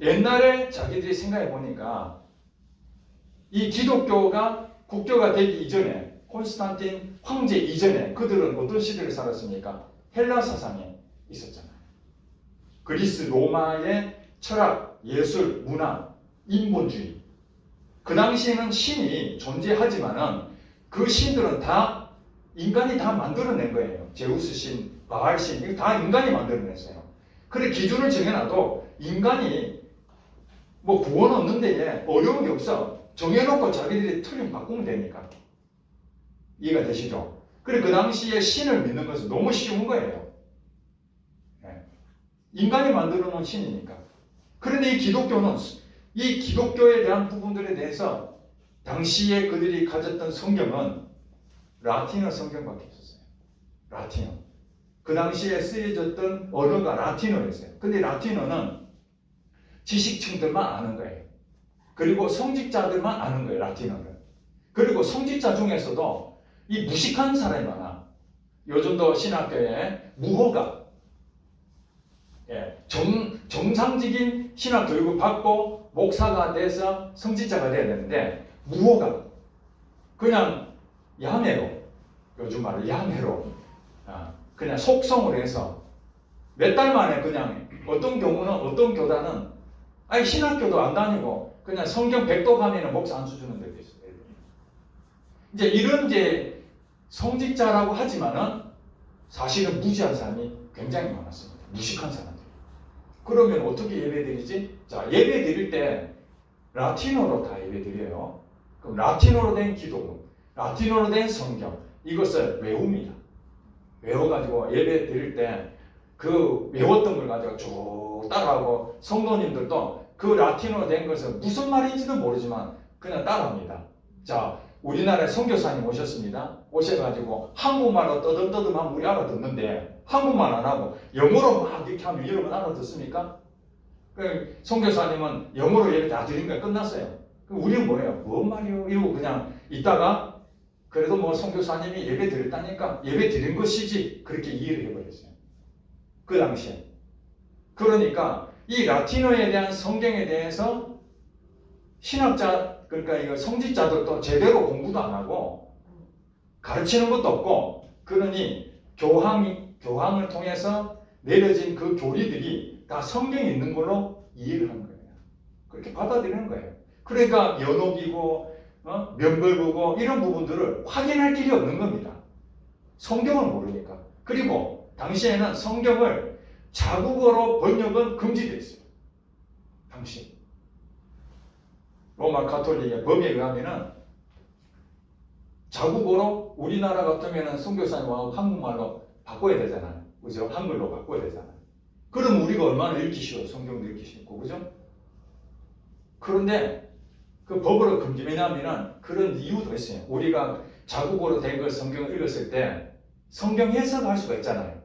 옛날에 자기들이 생각해 보니까 이 기독교가 국교가 되기 이전에, 콘스탄틴 황제 이전에 그들은 어떤 시대를 살았습니까? 헬라 사상에 있었잖아요. 그리스 로마의 철학, 예술, 문화, 인본주의. 그 당시에는 신이 존재하지만은 그 신들은 다 인간이 다 만들어낸 거예요. 제우스 신, 바알 신, 이거 다 인간이 만들어냈어요. 그래 기준을 정해놔도 인간이 뭐 구원 없는 데에 어려운 게 없어. 정해놓고 자기들이 틀림 바꾸면 되니까. 이해가 되시죠? 그래 그 당시에 신을 믿는 것은 너무 쉬운 거예요. 네. 인간이 만들어 놓은 신이니까. 그런데 이 기독교는 이 기독교에 대한 부분들에 대해서 당시에 그들이 가졌던 성경은 라틴어 성경밖에 없었어요. 라틴어. 그 당시에 쓰여졌던 언어가 라틴어였어요. 근데 라틴어는 지식층들만 아는 거예요. 그리고 성직자들만 아는 거예요. 라틴어를. 그리고 성직자 중에서도 이 무식한 사람이 많아. 요즘도 신학교에 무허가, 정상적인 신학 교육을 받고 목사가 돼서 성직자가 돼야 되는데 무허가, 그냥 야매로, 요즘 말로 야매로 그냥 속성을 해서 몇 달 만에 그냥 어떤 경우는 어떤 교단은 아니 신학교도 안 다니고 그냥 성경 100도 가면은 목사 안 주주는 데도 있어요. 이제 이런 이제 성직자라고 하지만은 사실은 무지한 사람이 굉장히 많았습니다. 무식한 사람들. 그러면 어떻게 예배 드리지? 자, 예배 드릴 때 라틴어로 다 예배 드려요. 그럼 라틴어로 된 기도문, 라틴어로 된 성경, 이것을 외웁니다. 외워가지고 예배 드릴 때 그 외웠던 걸 가지고 쭉 따라하고 성도님들도 그 라틴어로 된 것을 무슨 말인지는 모르지만 그냥 따라합니다. 자, 우리나라에 선교사님 오셨습니다. 오셔가지고 한국말로 떠듬떠듬하면 우리 알아듣는데 한국말 안 하고 영어로 막 이렇게 하면 여러분 알아듣습니까? 선교사님은 영어로 예배 다 드린 거야. 끝났어요. 우리는 뭐예요? 뭔 말이요? 이러고 그냥 있다가 그래도 뭐 선교사님이 예배 드렸다니까 예배 드린 것이지 그렇게 이해를 해버렸어요. 그 당시에. 그러니까 이 라틴어에 대한 성경에 대해서 신학자, 그러니까 이거 성직자들도 제대로 공부도 안 하고 가르치는 것도 없고, 그러니 교황을 통해서 내려진 그 교리들이 다 성경에 있는 걸로 이해를 한 거예요. 그렇게 받아들이는 거예요. 그러니까 연옥이고 면벌부고 이런 부분들을 확인할 길이 없는 겁니다. 성경을 모르니까. 그리고 당시에는 성경을 자국어로 번역은 금지되어 있어요. 당시 로마 가톨릭의 법에 의하면은 자국어로 우리나라 같으면은 선교사님하고 한국말로 바꿔야 되잖아요. 그죠? 한글로 바꿔야 되잖아요. 그럼 우리가 얼마나 읽기 쉬워. 성경도 읽기 쉽고, 그죠? 그런데 그 법으로 금지. 왜냐하면은 그런 이유도 있어요. 우리가 자국어로 된 걸 성경을 읽었을 때 성경 해석할 수가 있잖아요.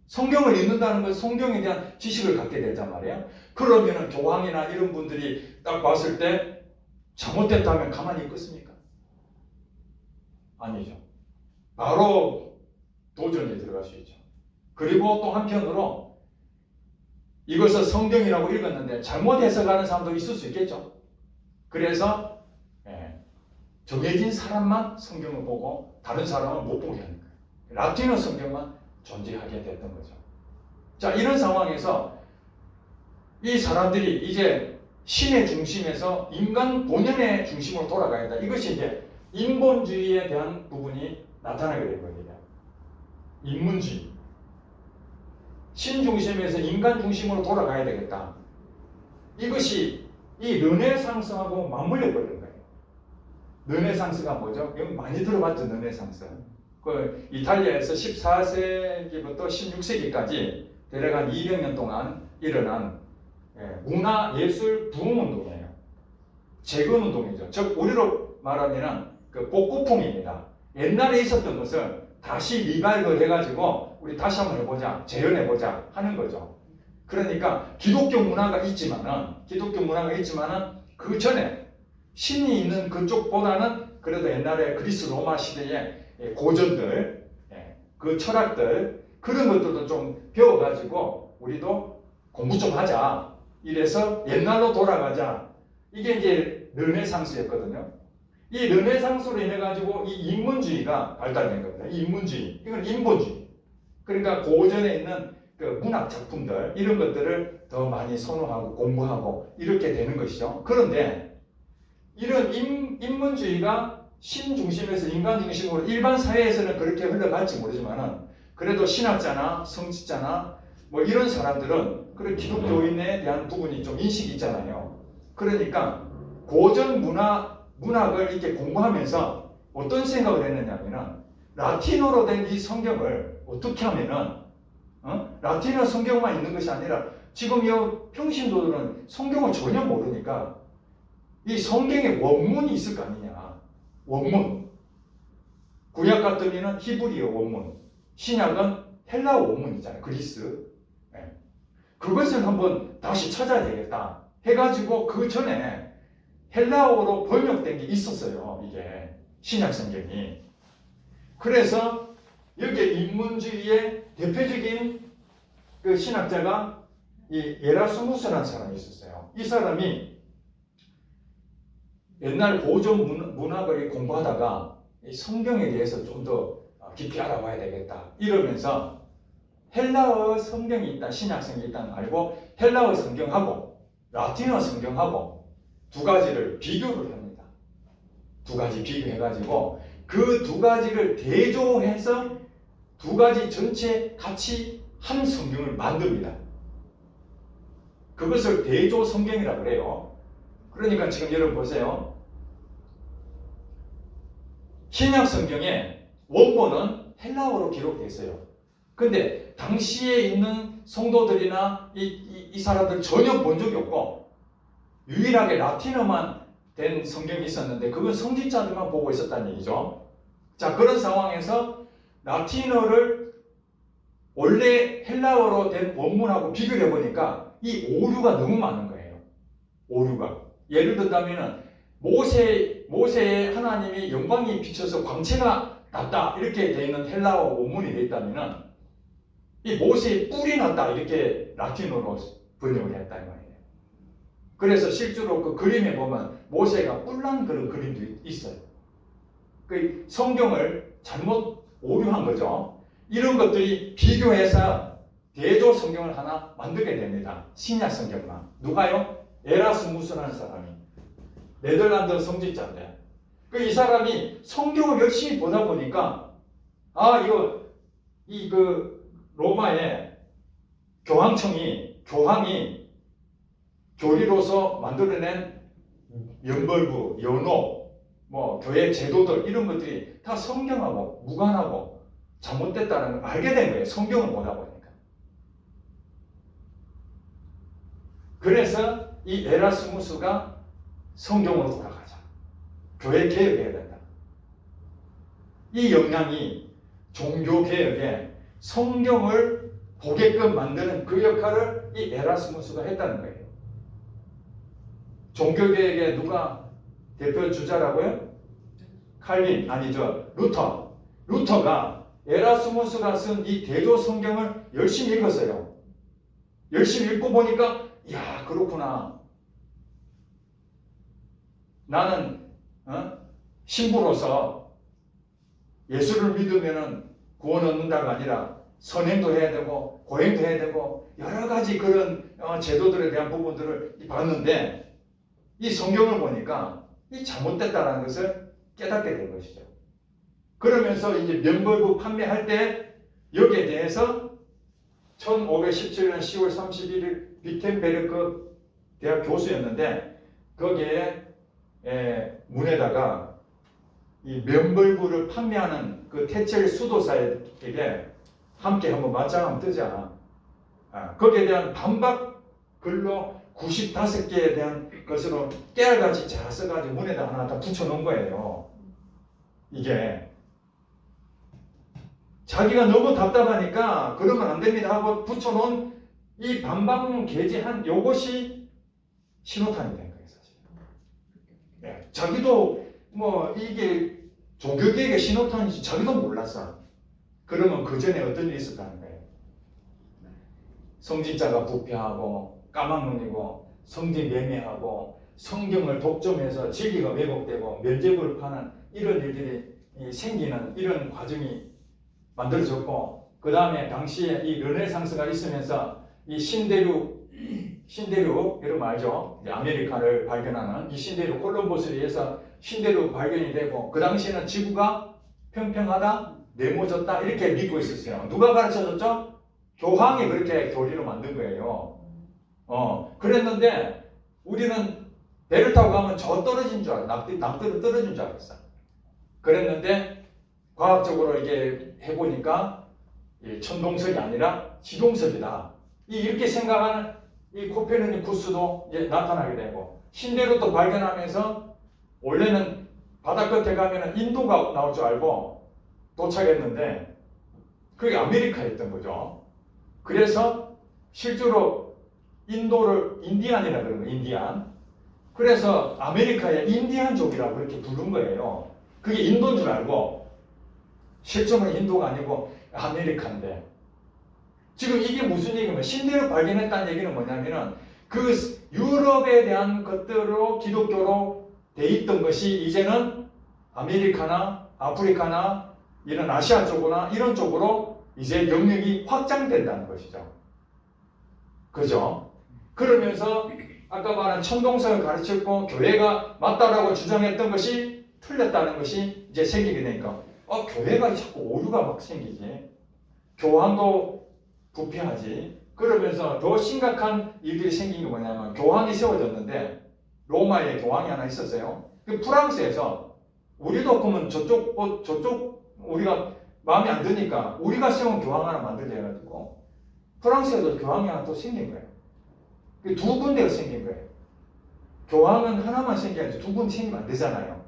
성경을 읽는다는 건 성경에 대한 지식을 갖게 되단 말이에요. 그러면은 교황이나 이런 분들이 딱 봤을 때 잘못됐다면 가만히 있겠습니까? 아니죠. 바로 도전에 들어갈 수 있죠. 그리고 또 한편으로 이것을 성경이라고 읽었는데 잘못 해석하는 사람도 있을 수 있겠죠. 그래서 정해진 사람만 성경을 보고 다른 사람은 못 보게 하는 거예요. 라틴어 성경만 존재하게 됐던 거죠. 자, 이런 상황에서 이 사람들이 이제 신의 중심에서 인간 본연의 중심으로 돌아가야 한다. 이것이 이제 인본주의에 대한 부분이 나타나게 된 겁니다. 인문주의. 신 중심에서 인간 중심으로 돌아가야 되겠다. 이것이 이 르네상스하고 맞물려 버린 거예요. 르네상스가 뭐죠? 여러분 많이 들어봤죠? 르네상스. 그 이탈리아에서 14세기부터 16세기까지 대략 한 200년 동안 일어난 문화, 예술 부흥운동이에요. 재건운동이죠. 즉 우리로 말하면 그 복고풍입니다. 옛날에 있었던 것을 다시 리바이벌 해가지고 우리 다시 한번 해보자, 재현해보자 하는 거죠. 그러니까 기독교 문화가 있지만은 그 전에 신이 있는 그쪽보다는 그래도 옛날에 그리스 로마 시대의 고전들, 그 철학들 그런 것들도 좀 배워가지고 우리도 공부 좀 하자. 이래서 옛날로 돌아가자. 이게 이제 르네상스였거든요. 이 르네상스로 인해 가지고 이 인문주의가 발달된 겁니다. 이 인문주의, 이건 인본주의. 그러니까 고전에 있는 그 문학 작품들 이런 것들을 더 많이 선호하고 공부하고 이렇게 되는 것이죠. 그런데 이런 인문주의가 신 중심에서 인간 중심으로 일반 사회에서는 그렇게 흘러갈지 모르지만은 그래도 신학자나 성직자나 뭐 이런 사람들은 그런 기독교인에 대한 부분이 좀 인식이 있잖아요. 그러니까 고전 문학을 이렇게 공부하면서 어떤 생각을 했느냐면은 라틴어로 된 이 성경을 어떻게 하면은 라틴어 성경만 있는 것이 아니라 지금 이 평신도들은 성경을 전혀 모르니까 이 성경에 원문이 있을 거 아니냐. 원문. 구약 같으면 히브리어 원문. 신약은 헬라어 원문이잖아요. 그리스. 네. 그것을 한번 다시 찾아야 되겠다. 해가지고 그 전에 헬라어로 번역된 게 있었어요. 이게 신약 성경이. 그래서 여기에 인문주의의 대표적인 그 신학자가 이 에라스무스라는 사람이 있었어요. 이 사람이 옛날 고전 문학을 공부하다가 성경에 대해서 좀 더 깊이 알아봐야 되겠다. 이러면서 헬라어 성경이 있다, 신약 성경이 있다는 거 알고 헬라어 성경하고 라틴어 성경하고 두 가지를 비교를 합니다. 두 가지 비교해가지고 그 두 가지를 대조해서 두 가지 전체 같이 한 성경을 만듭니다. 그것을 대조 성경이라고 그래요. 그러니까 지금 여러분 보세요. 신약 성경에 원본은 헬라어로 기록되어 있어요. 근데 당시에 있는 성도들이나 이 사람들 전혀 본 적이 없고 유일하게 라틴어만 된 성경이 있었는데 그건 성직자들만 보고 있었다는 얘기죠. 자, 그런 상황에서 라틴어를 원래 헬라어로 된 원문하고 비교해 보니까 이 오류가 너무 많은 거예요. 오류가. 예를 든다면은 모세의 하나님이 영광이 비쳐서 광채가 났다 이렇게 되어 있는 헬라어 원문이 되어 있다면은 이 모세의 뿔이 났다 이렇게 라틴어로 번역을 했단 말이에요. 그래서 실제로 그 그림에 보면 모세가 뿔난 그런 그림도 있어요. 그 성경을 잘못 오류한 거죠. 이런 것들이 비교해서 대조 성경을 하나 만들게 됩니다. 신약 성경만. 누가요? 에라스무스라는 사람이. 네덜란드 성직자인데. 이 사람이 성경을 열심히 보다 보니까 로마의 교황이 교리로서 만들어낸 연벌부, 연호, 교회 제도들 이런 것들이 다 성경하고 무관하고 잘못됐다는 걸 알게 된 거예요. 성경을 보다 보니까. 그래서 이 에라스무스가 성경으로 돌아가자. 교회 개혁해야 된다. 이 역량이 종교 개혁에 성경을 보게끔 만드는 그 역할을 이 에라스무스가 했다는 거예요. 종교 개혁에 누가 대표 주자라고요? 칼빈, 아니죠. 루터가 에라스무스가 쓴 이 대조 성경을 열심히 읽었어요. 열심히 읽고 보니까 야, 그렇구나. 나는 신부로서 예수를 믿으면 구원 얻는다가 아니라 선행도 해야 되고 고행도 해야 되고 여러 가지 그런 제도들에 대한 부분들을 봤는데 이 성경을 보니까 이 잘못됐다는 것을 깨닫게 된 것이죠. 그러면서 이제 면벌부 판매할 때 여기에 대해서 1517년 10월 31일 비텐베르크 대학 교수였는데 거기에 문에다가 이 면벌부를 판매하는 그 태첼 수도사에게 함께 한번 맞짱 한번 뜨자. 거기에 대한 반박 글로 95개에 대한 것으로 깨알같이 잘 써가지고 문에다 하나 다 붙여놓은 거예요. 이게 자기가 너무 답답하니까 그러면 안 됩니다 하고 붙여놓은 이 반박 게재한 요것이 신호탄이 된 거예요, 사실. 네, 자기도 이게 종교개혁의 신호탄인지 자기도 몰랐어. 그러면 그 전에 어떤 일이 있었다는 거예요. 성직자가 부패하고 까막눈이고 성직 매매하고 성경을 독점해서 진리가 왜곡되고 면죄부를 파는 이런 일들이 생기는 이런 과정이 만들어졌고, 그 다음에 당시에 이 르네상스가 있으면서 이 신대륙 여러분 알죠? 아메리카를 발견하는 이 신대륙 콜럼버스에 의해서 신대륙 발견이 되고, 그 당시에는 지구가 평평하다, 네모졌다 이렇게 믿고 있었어요. 누가 가르쳐줬죠? 교황이 그렇게 교리로 만든 거예요. 그랬는데 우리는 배를 타고 가면 저 떨어진 줄 알았어. 남들은 떨어진 줄 알았어. 그랬는데 과학적으로 이게 해보니까 천동설이 아니라 지동설이다. 이렇게 생각하는 이 코페르니쿠스도 이제 나타나게 되고, 신대륙도 발견하면서 원래는 바다 끝에 가면 인도가 나올 줄 알고 도착했는데 그게 아메리카였던 거죠. 그래서 실제로 인도를 인디안이라 그러는 거예요. 인디안. 그래서 아메리카의 인디안족이라고 이렇게 부른 거예요. 그게 인도인 줄 알고 실제로는 인도가 아니고 아메리카인데, 지금 이게 무슨 얘기냐면 신대륙 발견했다는 얘기는 뭐냐면은 그 유럽에 대한 것들로 기독교로 돼 있던 것이 이제는 아메리카나 아프리카나 이런 아시아 쪽이나 이런 쪽으로 이제 영역이 확장된다는 것이죠. 그죠? 그러면서 아까 말한 천동설을 가르쳤고 교회가 맞다라고 주장했던 것이 틀렸다는 것이 이제 생기게 되니까 교회가 자꾸 오류가 막 생기지, 교황도 부패하지. 그러면서 더 심각한 일들이 생긴 게 뭐냐면 교황이 세워졌는데 로마에 교황이 하나 있었어요. 그 프랑스에서 우리도 그러면 저쪽 우리가 마음에 안 드니까 우리가 세운 교황 하나 만들자 해가지고 프랑스에도 교황이 하나 또 생긴 거예요. 두 군데가 생긴 거예요. 교황은 하나만 생겨야지 두 군 생기면 안 되잖아요.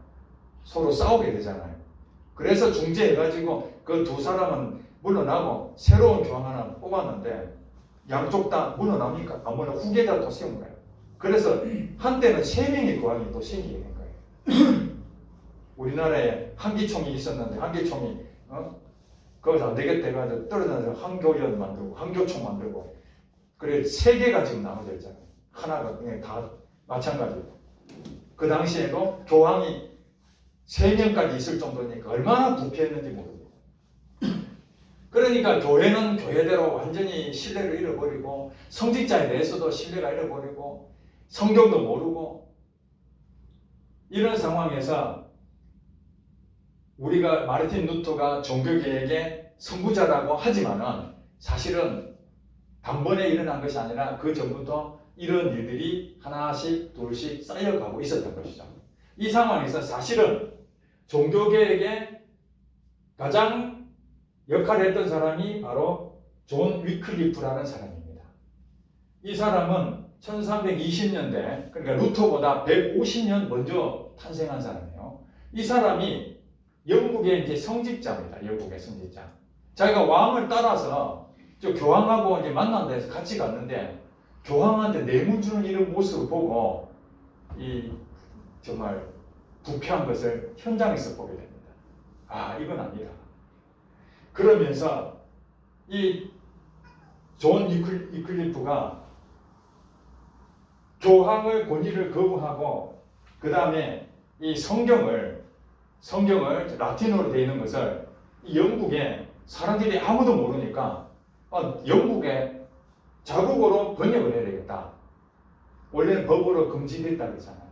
서로 싸우게 되잖아요. 그래서 중재해가지고 그 두 사람은 물러나고 새로운 교황 하나 뽑았는데 양쪽 다 물러납니까? 안 물러 후계자 또 세운 거예요. 그래서 한때는 3명의 교황이 또 생기게 된 거예요. 우리나라에 한기총이 있었는데 한기총이 거기서 안 되겠다 해가지고 떨어져서 한교연 만들고 한교총 만들고, 그래 3개가 지금 나눠져 있잖아요. 하나가 그냥 다 마찬가지고. 그 당시에도 교황이 3명까지 있을 정도니까 얼마나 부패했는지 모르고. 그러니까 교회는 교회대로 완전히 신뢰를 잃어버리고 성직자에 대해서도 신뢰가 잃어버리고 성경도 모르고, 이런 상황에서 우리가 마르틴 루터가 종교개혁의 선구자라고 하지만은 사실은 단번에 일어난 것이 아니라 그 전부터 이런 일들이 하나씩 둘씩 쌓여가고 있었던 것이죠. 이 상황에서 사실은 종교개혁의 가장 역할을 했던 사람이 바로 존 위클리프라는 사람입니다. 이 사람은 1320년대, 그러니까 루터보다 150년 먼저 탄생한 사람이에요. 이 사람이 영국의 이제 성직자입니다. 영국의 성직자. 자기가 왕을 따라서 저 교황하고 이제 만난 데서 같이 갔는데 교황한테 뇌물 주는 이런 모습을 보고 이 정말 부패한 것을 현장에서 보게 됩니다. 이건 아니다. 그러면서 이 존 위클리프가 교황의 권위를 거부하고 그 다음에 이 성경을 라틴어로 되어 있는 것을 영국에 사람들이 아무도 모르니까 영국에 자국어로 번역을 해야 되겠다. 원래는 법으로 금지됐다고 했잖아요.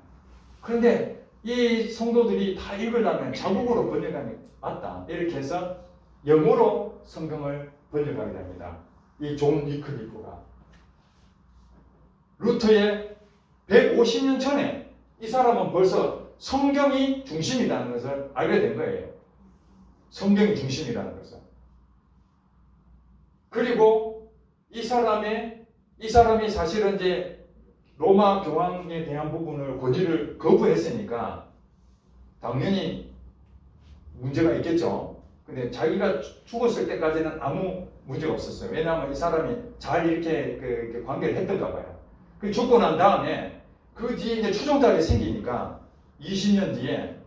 그런데 이 성도들이 다 읽으려면 자국어로 번역하는 게 맞다. 이렇게 해서 영어로 성경을 번역하게 됩니다. 이 존 위클리프가. 루터의 150년 전에 이 사람은 벌써 성경이 중심이라는 것을 알게 된 거예요. 성경이 중심이라는 것을. 그리고 이 사람이 사실은 이제 로마 교황에 대한 부분을 권위를 거부했으니까 당연히 문제가 있겠죠. 근데 자기가 죽었을 때까지는 아무 문제가 없었어요. 왜냐하면 이 사람이 잘 이렇게 관계를 했던가 봐요. 그 죽고 난 다음에 그 뒤에 이제 추종자들이 생기니까 20년 뒤에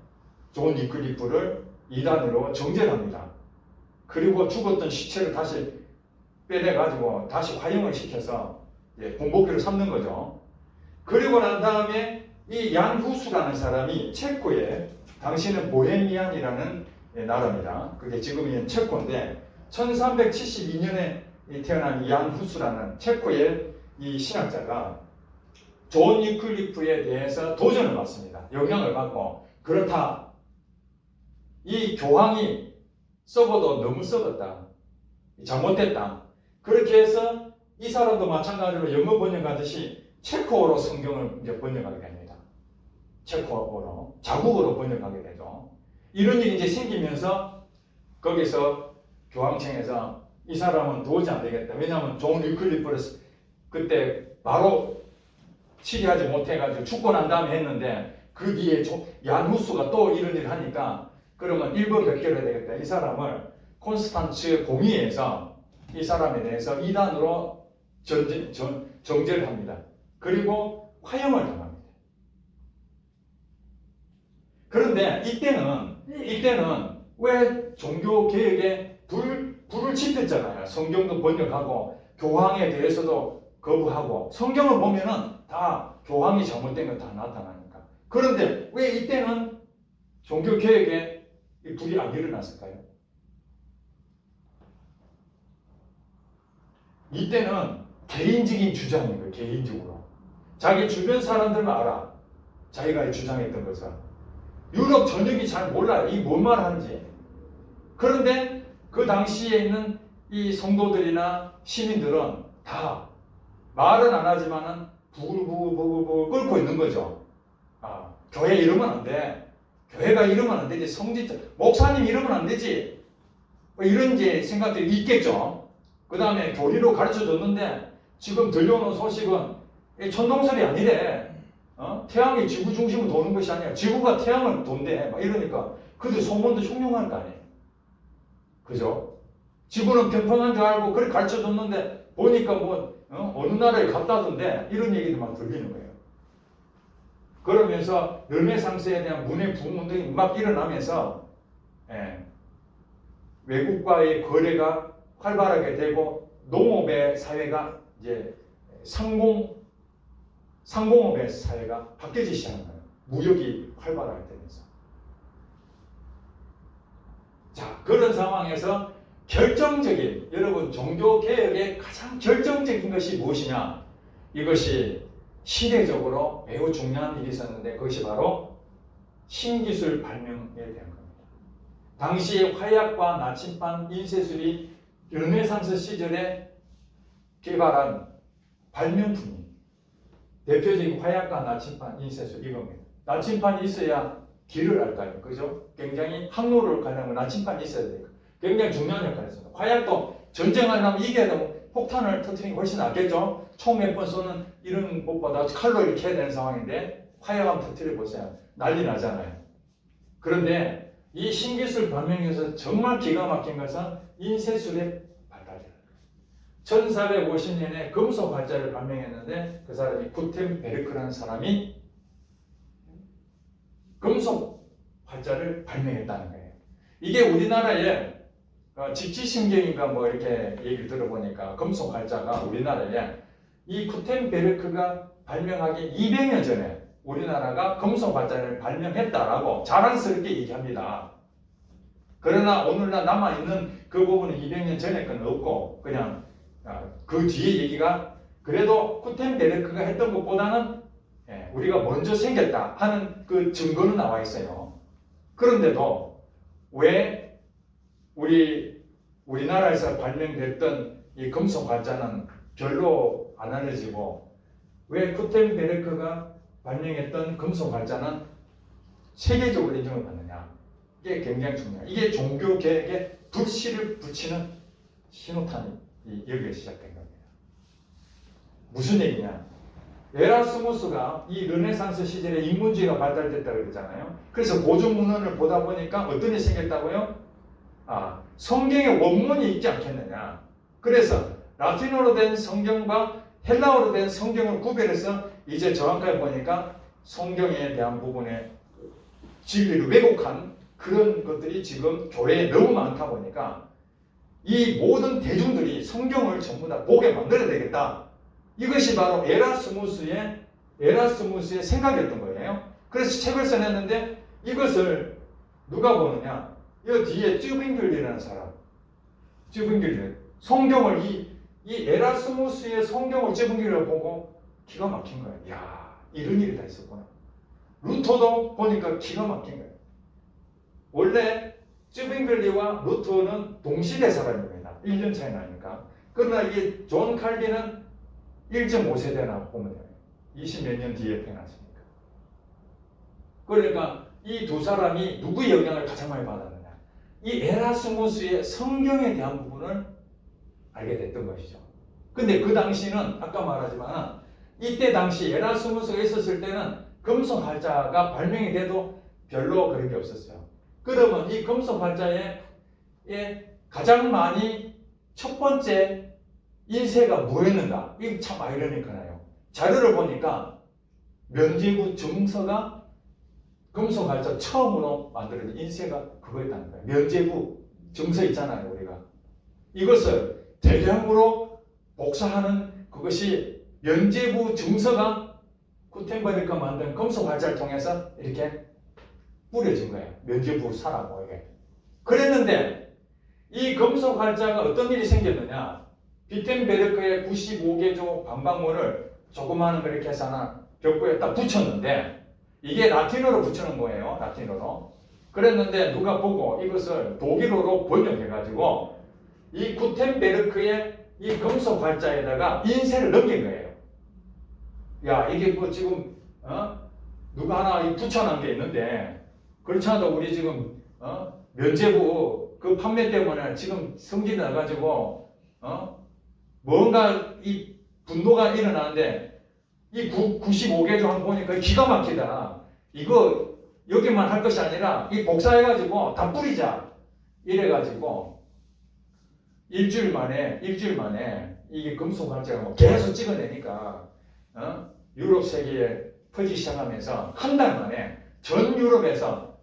존 위클리프를 이단으로 정죄합니다. 그리고 죽었던 시체를 다시 빼내가지고 다시 화형을 시켜서 공복기로 삼는 거죠. 그리고 난 다음에 이 얀 후수라는 사람이 체코에, 당시는 보헤미안이라는 나라입니다. 그게 지금 있는 체코인데 1372년에 태어난 이 얀 후수라는 체코의 이 신학자가 존 위클리프에 대해서 도전을 받습니다. 영향을 받고, 그렇다, 이 교황이 썩어도 너무 썩었다, 잘못됐다. 그렇게 해서 이 사람도 마찬가지로 영어 번역하듯이 체코어로 성경을 이제 번역하게 됩니다. 체코어로, 자국어로 번역하게 되죠. 이런 일이 이제 생기면서 거기서 교황청에서 이 사람은 도저히 안 되겠다. 왜냐하면 존 위클리프를 그때 바로 치리하지 못해가지고 죽고 난 다음에 했는데, 그 뒤에 얀 후수가 또 이런 일을 하니까 그러면 일거백결해야 되겠다. 이 사람을 콘스탄츠 공의회에서 이 사람에 대해서 이단으로 정죄를 합니다. 그리고 화형을 당합니다. 그런데 이때는 왜 종교 개혁에 불을 지폈잖아요. 성경도 번역하고 교황에 대해서도 거부하고, 성경을 보면은 다 교황이 잘못된 거 다 나타나니까. 그런데 왜 이때는 종교 개혁에 불이 안 일어났을까요? 이때는 개인적인 주장인 거예요. 개인적으로 자기 주변 사람들만 알아. 자기가 주장했던 것을 유럽 전역이 잘 몰라요. 이 뭔 말 하는지. 그런데 그 당시에 있는 이 성도들이나 시민들은 다 말은 안 하지만은 부글부글 끓고 있는 거죠. 아, 교회 이러면 안 돼. 교회가 이러면 안 되지. 목사님 이러면 안 되지. 뭐 이런 이제 생각들이 있겠죠. 그 다음에 교리로 가르쳐 줬는데 지금 들려오는 소식은 천동설이 아니래. 태양이 지구 중심으로 도는 것이 아니라 지구가 태양을 돈대. 막 이러니까 그들 소문도 흉흉할 거 아니에요. 그죠? 지구는 평평한 줄 알고 그렇게 가르쳐 줬는데 보니까 뭐 어느 나라에 갔다던데 이런 얘기도 막 들리는 거예요. 그러면서 르네상스에 대한 문해 부흥운동이 막 일어나면서 외국과의 거래가 활발하게 되고 농업의 사회가 이제 상공업의 사회가 바뀌기 시작한 거예요. 무역이 활발하게 되면서. 자, 그런 상황에서 결정적인, 여러분 종교 개혁의 가장 결정적인 것이 무엇이냐? 이것이 시대적으로 매우 중요한 일이 있었는데 그것이 바로 신기술 발명에 대한 겁니다. 당시에 화약과 나침반, 인쇄술이 르네상스 시절에 개발한 발명품이 대표적인 화약과 나침반, 인쇄술 이겁니다. 나침반이 있어야 길을 알 거 아니에요. 그죠? 굉장히 항로를 가려면 나침반이 있어야 돼요. 굉장히 중요한 역할을 했습니다. 화약도 전쟁을 하면 이겨야 되면 폭탄을 터뜨리는 게 훨씬 낫겠죠? 총 몇 번 쏘는 이런 것보다 칼로 이렇게 해야 되는 상황인데 화약 한번 터뜨려 보세요. 난리 나잖아요. 그런데 이 신기술 발명에서 정말 기가 막힌 것은 인쇄술의 발달이에요. 1450년에 금속 발자를 발명했는데 그 사람이 구텐베르크라는 사람이 금속 발자를 발명했다는 거예요. 이게 우리나라에 직지신경인가 뭐 이렇게 얘기를 들어보니까 금속 발자가 우리나라에 이 구텐베르크가 발명하기 200년 전에 우리나라가 금속 발자를 발명했다라고 자랑스럽게 얘기합니다. 그러나 오늘날 남아있는 그 부분은 200년 전에 건 없고 그냥 그 뒤에 얘기가 그래도 구텐베르크가 했던 것보다는 우리가 먼저 생겼다 하는 그 증거는 나와 있어요. 그런데도 왜 우리나라에서 발명됐던 이 금속 발자는 별로 안 알려지고 왜 구텐베르크가 발명했던 금속 발자는 세계적으로 인정을 받느냐? 이게 굉장히 중요해요. 이게 종교 개혁에 불씨를 붙이는 신호탄이 여기에 시작된 겁니다. 무슨 얘기냐? 에라스무스가 이 르네상스 시절에 인문주의가 발달됐다고 그러잖아요. 그래서 고전문헌을 보다 보니까 어떤 일이 생겼다고요? 성경의 원문이 있지 않겠느냐. 그래서 라틴어로 된 성경과 헬라어로 된 성경을 구별해서 이제 정확하게 보니까 성경에 대한 부분에 진리를 왜곡한 그런 것들이 지금 교회에 너무 많다 보니까 이 모든 대중들이 성경을 전부 다 보게 만들어야 되겠다. 이것이 바로 에라스무스의 생각이었던 거예요. 그래서 책을 써냈는데 이것을 누가 보느냐? 이 뒤에 쯔빙글이라는 사람, 쯔빙글 성경을 이 에라스무스의 성경을 쯔빙글을 보고 기가 막힌 거예요. 야, 이런 일이 다 있었구나. 루터도 보니까 기가 막힌 거예요. 원래 쯔빙글리와 루터는 동시대 사람입니다. 1년 차이 나니까. 그러나 이게 존 칼빈은 1.5세대나 보면 돼요. 20몇 년 뒤에 태어났으니까. 그러니까 이 두 사람이 누구의 영향을 가장 많이 받았느냐? 이 에라스무스의 성경에 대한 부분을 알게 됐던 것이죠. 근데 그 당시는 아까 말하지만 이때 당시 에라스무스가 있었을 때는 금속활자가 발명이 돼도 별로 그런 게 없었어요. 그러면 이 금속활자에 가장 많이 첫 번째 인쇄가 뭐였는가? 이게 참 아이러니하네요. 자료를 보니까 면제부 증서가 금속활자 처음으로 만들어진 인쇄가 그거였다는 거예요. 면제부 증서 있잖아요, 우리가. 이것을 대량으로 복사하는 그것이 면제부 증서가 구텐베르크가 만든 금속활자를 통해서 이렇게 뿌려진 거예요. 면제부 사라고 이게. 그랬는데 이 금속활자가 어떤 일이 생겼느냐? 비텐베르크의 95개조 반박문을 조그마한 거 이렇게 해서 하나 벽구에 딱 붙였는데 이게 라틴어로 붙여놓은 거예요. 라틴어로. 그랬는데 누가 보고 이것을 독일어로 번역해가지고 이 구텐베르크의 이 금속활자에다가 인쇄를 넘긴 거예요. 야, 이게 뭐 지금 누가 하나 붙여놓은 게 있는데 그렇지 않아도 우리 지금 면제부 그 판매 때문에 지금 성질이 나가지고 뭔가 이 분노가 일어나는데 이 95개조 한번 보니까 기가 막히다. 이거 여기만 할 것이 아니라 이 복사해가지고 다 뿌리자. 이래가지고 일주일 만에 이게 금속활자가 뭐 계속 찍어내니까 유럽 세계에 퍼지기 시작하면서 한 달 만에 전 유럽에서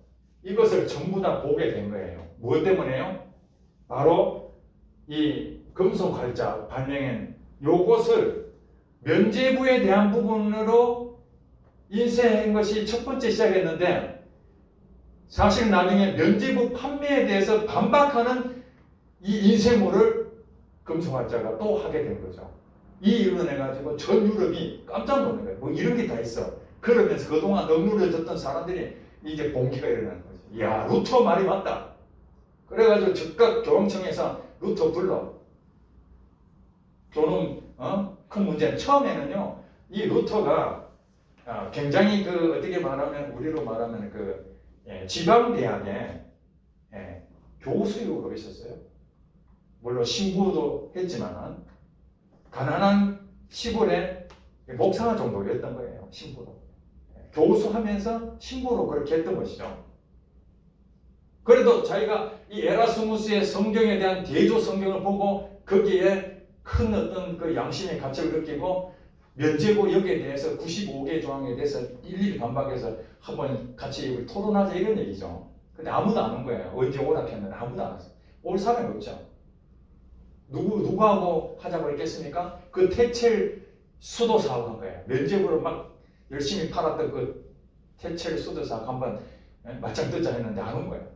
이것을 전부 다 보게 된 거예요. 무엇 때문에요? 바로 이 금속활자 발명한 요것을 면제부에 대한 부분으로 인쇄한 것이 첫 번째 시작했는데 사실 나중에 면제부 판매에 대해서 반박하는 이 인쇄물을 금속활자가 또 하게 된 거죠. 이 일로 해가지고 전 유럽이 깜짝 놀란 거예요. 뭐 이런 게 다 있어. 그러면서 그동안 억누려졌던 사람들이 이제 봉기가 일어나는 거죠. 이야, 루터 말이 맞다. 그래가지고 즉각 교황청에서 루터 불러. 교는 큰 문제는 처음에는요. 이 루터가 굉장히 그 어떻게 말하면 우리로 말하면 그 지방 대학에 교수로 있었어요. 물론 신부도 했지만 가난한 시골의 목사 정도였던 거예요. 신부로 교수하면서 신부로 그렇게 했던 것이죠. 그래도 자기가 이 에라스무스의 성경에 대한 대조 성경을 보고 거기에 큰 어떤 그 양심의 가책을 느끼고 면제부 여기에 대해서 95개 조항에 대해서 일일이 반박해서 한번 같이 토론하자 이런 얘기죠. 근데 아무도 안 온 거예요. 언제 오라 했는데 아무도 안 왔어요. 올 사람이 없죠. 누구하고 하자고 했겠습니까? 그 태첼 수도 사업 한 거예요. 면제부를 막 열심히 팔았던 그 태첼 수도 사업 한번 맞짱 뜨자 했는데 안 온 거예요.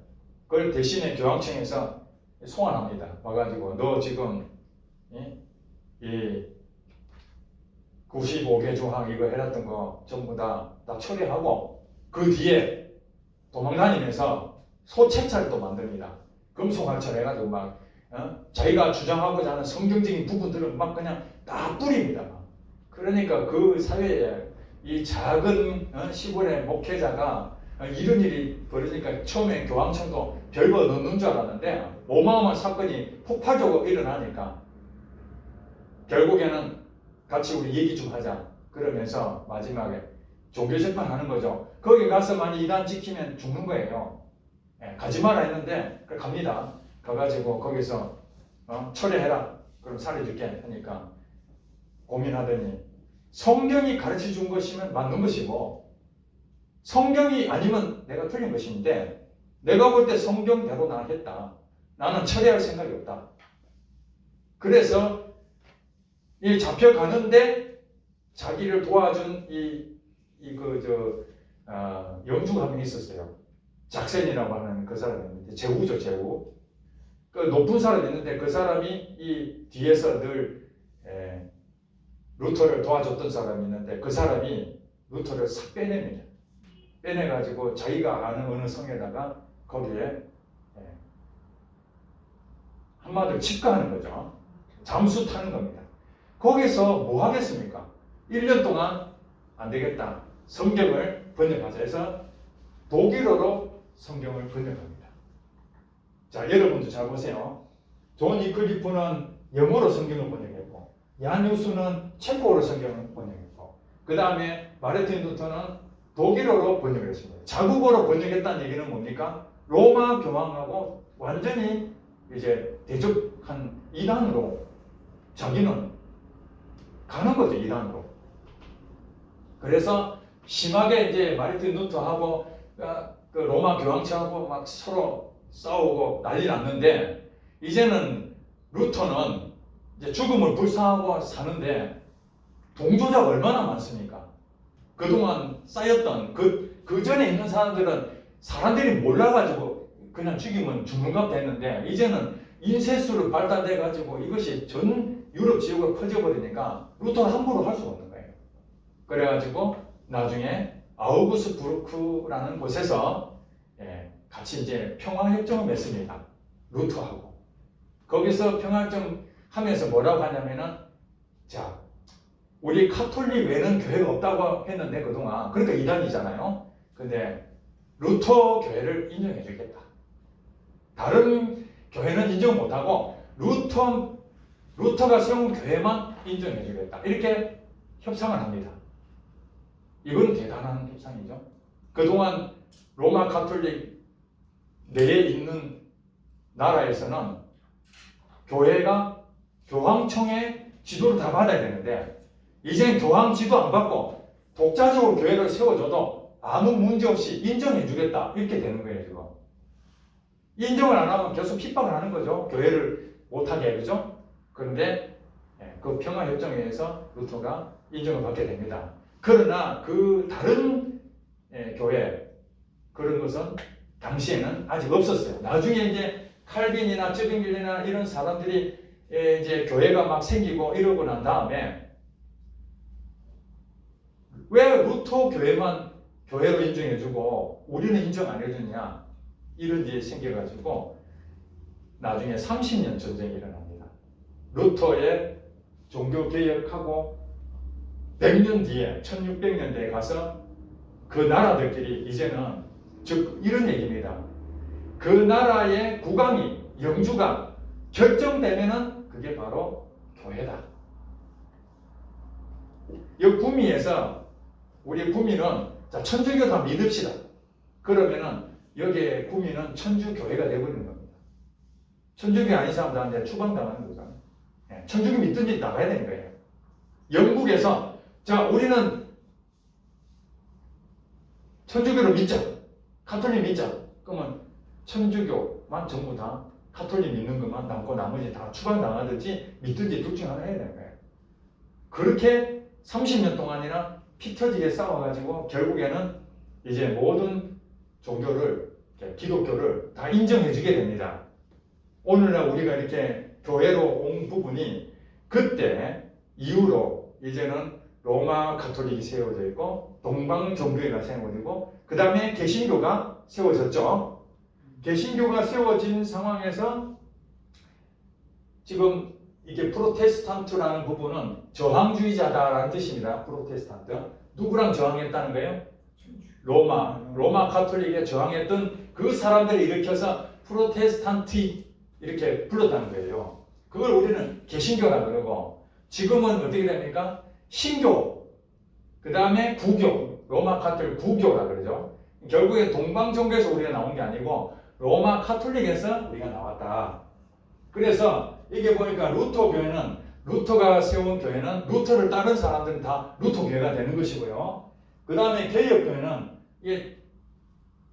그걸 대신에 교황청에서 소환합니다. 와가지고 너 지금 이 95개 조항 이거 해놨던 거 전부 다 처리하고 그 뒤에 도망다니면서 소책자를 또 만듭니다. 금속활자를 해가지고 막 자기가 주장하고자 하는 성경적인 부분들은 막 그냥 다 뿌립니다. 그러니까 그 사회에 이 작은 시골의 목회자가 이런 일이 벌어지니까 처음에 교황청도 별거 넣는 줄 알았는데 어마어마한 사건이 폭발적으로 일어나니까 결국에는 같이 우리 얘기 좀 하자 그러면서 마지막에 종교재판 하는 거죠. 거기 가서 만약 이단 지키면 죽는 거예요. 가지 마라 했는데 갑니다. 가가지고 거기서 처리해라. 그럼 살려줄게 하니까 고민하더니 성경이 가르쳐 준 것이면 맞는 것이고 성경이 아니면 내가 틀린 것인데 내가 볼 때 성경대로 나 했다. 나는 처리할 생각이 없다. 그래서 이 잡혀가는데 자기를 도와준 영주가 한 명 있었어요. 작센이라고 하는 그 사람인데, 제후죠, 제후. 그 높은 사람이 있는데 그 사람이 이 뒤에서 늘 루터를 도와줬던 사람이 있는데 그 사람이 루터를 싹 빼냅니다. 빼내가지고 자기가 아는 어느 성에다가 거기에 한마디로 집가하는 거죠. 잠수 타는 겁니다. 거기서 뭐 하겠습니까? 1년 동안 안 되겠다. 성경을 번역하자 해서 독일어로 성경을 번역합니다. 자, 여러분도 잘 보세요. 존 이클리프는 영어로 성경을 번역했고, 야누스는 체코어로 성경을 번역했고, 그 다음에 마르틴 루터는 독일어로 번역을 했습니다. 자국어로 번역했다는 얘기는 뭡니까? 로마 교황하고 완전히 이제 대적한 이단으로 자기는 가는 거죠, 이단으로. 그래서 심하게 이제 마르틴 루터하고 그 로마 교황청하고 막 서로 싸우고 난리 났는데, 이제는 루터는 이제 죽음을 불사하고 사는데 동조자가 얼마나 많습니까? 그동안 쌓였던 그 전에 있는 사람들이 몰라가지고 그냥 죽이면 죽는가 됐는데, 이제는 인쇄술을 발달돼가지고 이것이 전 유럽 지역으로 퍼져버리니까 루터는 함부로 할 수가 없는 거예요. 그래가지고 나중에 아우구스부르크라는 곳에서 같이 이제 평화협정을 맺습니다. 루터하고. 거기서 평화협정 하면서 뭐라고 하냐면은, 자, 우리 카톨릭 외에는 교회가 없다고 했는데 그동안, 그러니까 이단이잖아요. 근데 루터 교회를 인정해 주겠다. 다른 교회는 인정 못하고 루터가 세운 교회만 인정해 주겠다. 이렇게 협상을 합니다. 이건 대단한 협상이죠. 그동안 로마 카톨릭 내에 있는 나라에서는 교회가 교황청의 지도를 다 받아야 되는데, 이젠 교황 지도 안 받고 독자적으로 교회를 세워줘도 아무 문제 없이 인정해 주겠다. 이렇게 되는 거예요, 지금. 인정을 안 하면 계속 핍박을 하는 거죠. 교회를 못하게, 그죠? 그런데 그 평화협정에 의해서 루터가 인정을 받게 됩니다. 그러나 그 다른 교회, 그런 것은 당시에는 아직 없었어요. 나중에 이제 칼빈이나 쯔빙길이나 이런 사람들이 이제 교회가 막 생기고 이러고 난 다음에, 왜 루터 교회만 교회로 인정해주고 우리는 인정 안 해주냐, 이런 일이 생겨가지고 나중에 30년 전쟁이 일어납니다. 루터의 종교개혁하고 100년 뒤에 1600년대에 가서 그 나라들끼리 이제는, 즉 이런 얘기입니다. 그 나라의 국왕이, 영주가 결정되면은 그게 바로 교회다. 이 구미에서 우리 구미는, 자, 천주교 다 믿읍시다. 그러면은 여기에 구미는 천주교회가 되어버리는 겁니다. 천주교 아닌 사람들한테 추방당하는 거잖아요. 천주교 믿든지 나가야 되는 거예요. 영국에서, 자, 우리는 천주교를 믿자. 카톨릭 믿자. 그러면 천주교만 전부 다 카톨릭 믿는 것만 남고 나머지 다 추방당하든지 믿든지 둘 중 하나 해야 되는 거예요. 그렇게 30년 동안이나 피 터지게 싸워가지고 결국에는 이제 모든 종교를, 기독교를 다 인정해주게 됩니다. 오늘날 우리가 이렇게 교회로 온 부분이 그때 이후로 이제는 로마 가톨릭이 세워져 있고 동방 종교회가 세워지고 그 다음에 개신교가 세워졌죠. 개신교가 세워진 상황에서 지금 이게 프로테스탄트라는 부분은 저항주의자다라는 뜻입니다. 프로테스탄트. 누구랑 저항했다는 거예요? 로마 가톨릭에 저항했던 그 사람들을 일으켜서 프로테스탄트 이렇게 불렀다는 거예요. 그걸 우리는 개신교라 그러고, 지금은 어떻게 됩니까? 신교, 그 다음에 구교, 로마 가톨릭 구교라 그러죠. 결국에 동방 종교에서 우리가 나온 게 아니고 로마 가톨릭에서 우리가 나왔다. 그래서 이게 보니까 루터 교회는, 루터가 세운 교회는 루터를 따른 사람들은 다 루터 교회가 되는 것이고요. 그 다음에 개혁 교회는 이게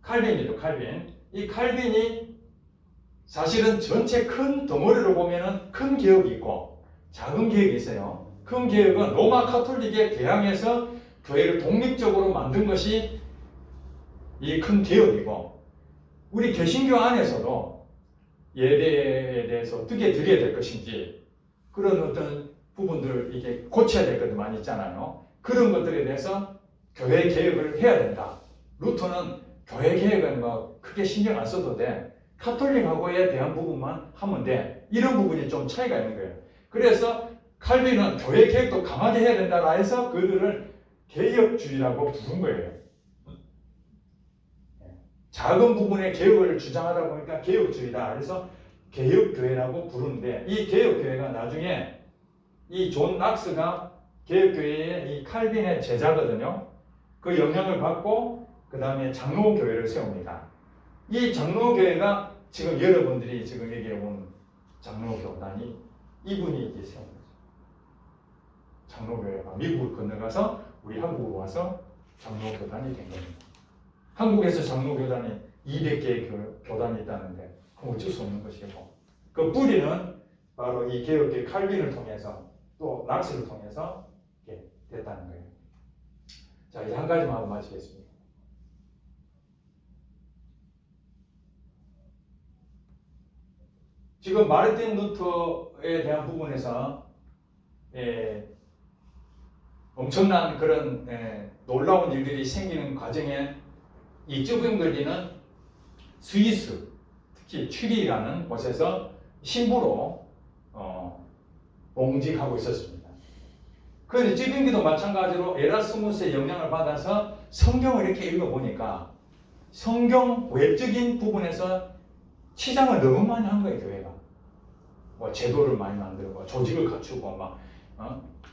칼빈이죠, 칼빈. 이 칼빈이 사실은 전체 큰 덩어리로 보면은 큰 개혁이 있고 작은 개혁이 있어요. 큰 개혁은 로마 카톨릭에 개항해서 교회를 독립적으로 만든 것이 이 큰 개혁이고, 우리 개신교 안에서도 예배에 대해서 어떻게 드려야 될 것인지 그런 어떤 부분들을 이게 고쳐야 될 것도 많이 있잖아요. 그런 것들에 대해서 교회 개혁을 해야 된다. 루터는 교회 개혁은 뭐 크게 신경 안 써도 돼. 카톨릭하고에 대한 부분만 하면 돼. 이런 부분이 좀 차이가 있는 거예요. 그래서 칼빈은 교회 개혁도 강하게 해야 된다라 해서 그들을 개혁주의라고 부른 거예요. 작은 부분의 개혁을 주장하다 보니까 개혁주의다. 그래서 개혁교회라고 부르는데, 이 개혁교회가 나중에 이 존 낙스가 개혁교회의 이 칼빈의 제자거든요. 그 영향을 받고 그 다음에 장로교회를 세웁니다. 이 장로교회가 지금 여러분들이 지금 얘기해 본 장로교단이 이분이 이제 세운 거죠. 장로교회가 미국을 건너가서 우리 한국으로 와서 장로교단이 된 겁니다. 한국에서 장로교단이 200개의 교단이 있다는데 그건 어쩔 수 없는 것이고, 그 뿌리는 바로 이 개혁교회 칼빈을 통해서 또 낙스를 통해서 이렇게 됐다는 거예요. 자, 이제 한 가지만 하고 마치겠습니다. 지금 마르틴 루터에 대한 부분에서 엄청난 그런 놀라운 일들이 생기는 과정에 이 쭈빙글리는 스위스, 특히 취리라는 곳에서 신부로 봉직하고 있었습니다. 그런데 쭈빙글리도 마찬가지로 에라스무스의 영향을 받아서 성경을 이렇게 읽어보니까 성경 외적인 부분에서 치장을 너무 많이 한 거예요, 교회가. 뭐 제도를 많이 만들고 조직을 갖추고 막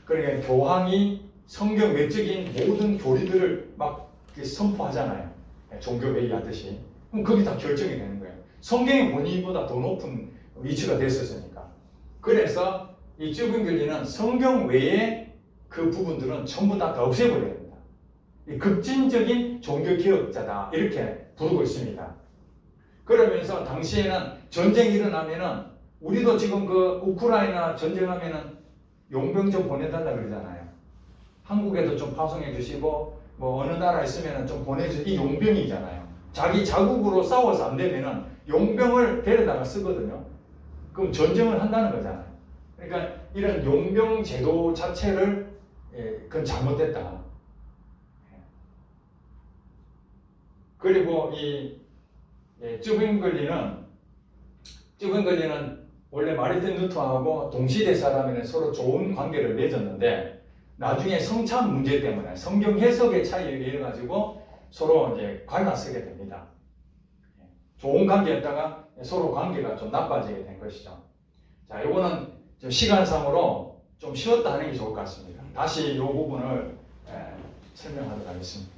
그러니까 교황이 성경 외적인 모든 교리들을 막 선포하잖아요. 종교 회의하듯이. 그럼 그게 다 결정이 되는 거예요. 성경의 본의보다 더 높은 위치가 됐었으니까. 그래서 이 쭈빙글리는 성경 외에 그 부분들은 전부 다 없애버려야 됩니다. 급진적인 종교 개혁자다 이렇게 부르고 있습니다. 그러면서 당시에는 전쟁이 일어나면은 우리도 지금 그 우크라이나 전쟁하면은 용병 좀 보내달라 그러잖아요. 한국에도 좀 파송해 주시고 뭐 어느 나라 있으면은 좀 보내주시. 이 용병이잖아요. 자기 자국으로 싸워서 안 되면은 용병을 데려다가 쓰거든요. 그럼 전쟁을 한다는 거잖아요. 그러니까 이런 용병 제도 자체를 그건 잘못됐다. 그리고 이 쭈빙글리는 원래 마르틴 루터하고 동시대 사람이랑 서로 좋은 관계를 맺었는데 나중에 성찬 문제 때문에 성경 해석의 차이에 의해 가지고 서로 이제 갈라서게 됩니다. 좋은 관계였다가 서로 관계가 좀 나빠지게 된 것이죠. 자, 이거는 좀 시간상으로 좀 쉬었다 하는 게 좋을 것 같습니다. 다시 이 부분을 설명하도록 하겠습니다.